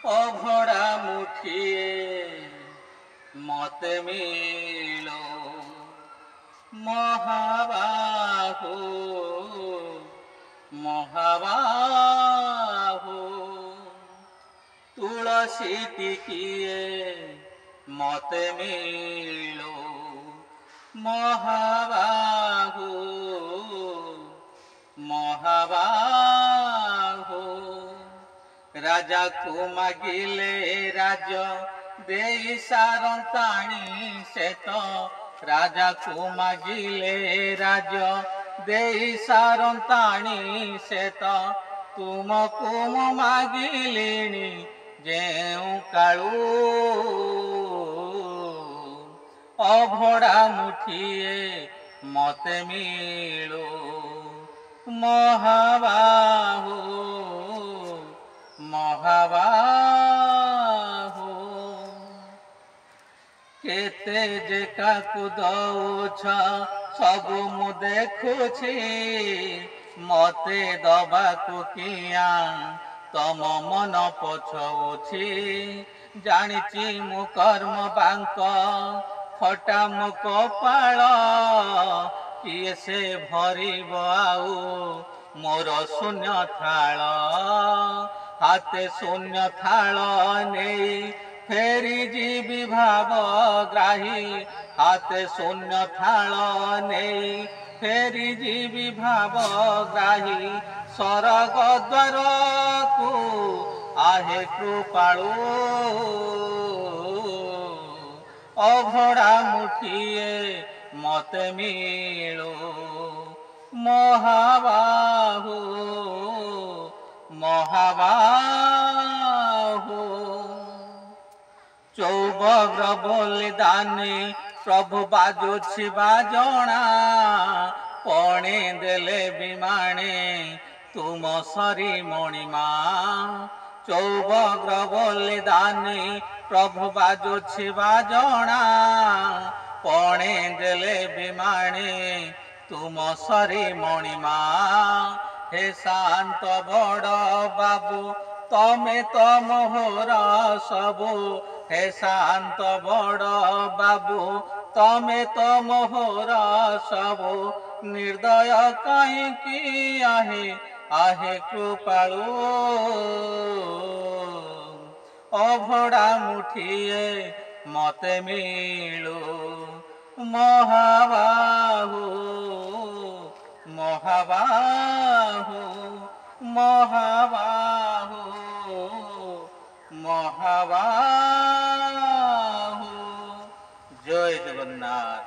ଅଭଡ଼ା ମୁଠିଏ ମତେ ମିଳୁ ମହାବାହୁ ମହାବାହୁ ତୁଳସୀ ଟିକିଏ ମତେ ମିଳୁ ମହାବାହୁ ମହାବାହୁ ରାଜାକୁ ମାଗିଲେ ରାଜ ଦେଇ ସାରନ୍ତାଣି ସେ ତ ରାଜାକୁ ମାଗିଲେ ରାଜ ଦେଇ ସାରନ୍ତାଣି ସେ ତ ତୁମକୁ ମୁଁ ମାଗିଲିଣି ଯେଉଁ କାଳୁ ଅଭଡ଼ା ମୁଠିଏ ମତେ ମିଳୁ ମହାବାହୁ ମହାବାହୁ କେତେ ଯେ କାକୁ ଦଉଛ ସବୁ ମୁଁ ଦେଖୁଛି ମତେ ଦବାକୁ କିଆଁ ତମ ମନ ପଛଉଛି ଜାଣିଛି ମୁଁ କର୍ମ ବାଙ୍କ ଫଟା ମୋ କପାଳ କିଏ ସେ ଭରିବ ଆଉ ମୋର ଶୂନ୍ୟ ଥାଳ ହାତେ ଶୂନ୍ୟ ଥାଳ ନେଇ ଫେରି ଯିବି ଭାବ ଗ୍ରାହୀ ହାତେ ଶୂନ୍ୟ ଥାଳ ନେଇ ଫେରି ଯିବି ଭାବ ଗ୍ରାହୀ ସରଗ ଦ୍ୱାରକୁ ଆହେ କୃପାଳୁ ଅଭଡ଼ା ମୁଠିଏ ମତେ ମିଳୁ ମହାବାହୁ ମହାବାହୁ ଚୌବଗ୍ର ବୋଲି ଦାନି ପ୍ରଭୁ ବାଜୁଛି ବାଜଣା ପଣି ଦେଲେ ବିମାଣେ ତୁମ ସରି ମଣିମା ଚୌବଗ୍ର ବୋଲି ଦାନି ପ୍ରଭୁ ବାଜୁଛି ବାଜଣା ପଣି ଦେଲେ ବିମାଣେ ତୁମ ସରି ମଣିମା ହେ ଶାନ୍ତ ବଡ଼ ବାବୁ ତମେ ତ ମୋହର ସବୁ ହେ ଶାନ୍ତ ବଡ଼ ବାବୁ ତମେ ତ ମୋହର ସବୁ ନିର୍ଦୟ କାହିଁକି ଆହେ ଆହେ କୃପାଳୁ ଅଭଡ଼ା ମୁଠିଏ ମତେ ମିଳୁ ମହାବାହୁ ମହାବାହୁ ମହାବାହୁ ମହାବାହୁ ଜୟ ଜଗନ୍ନାଥ।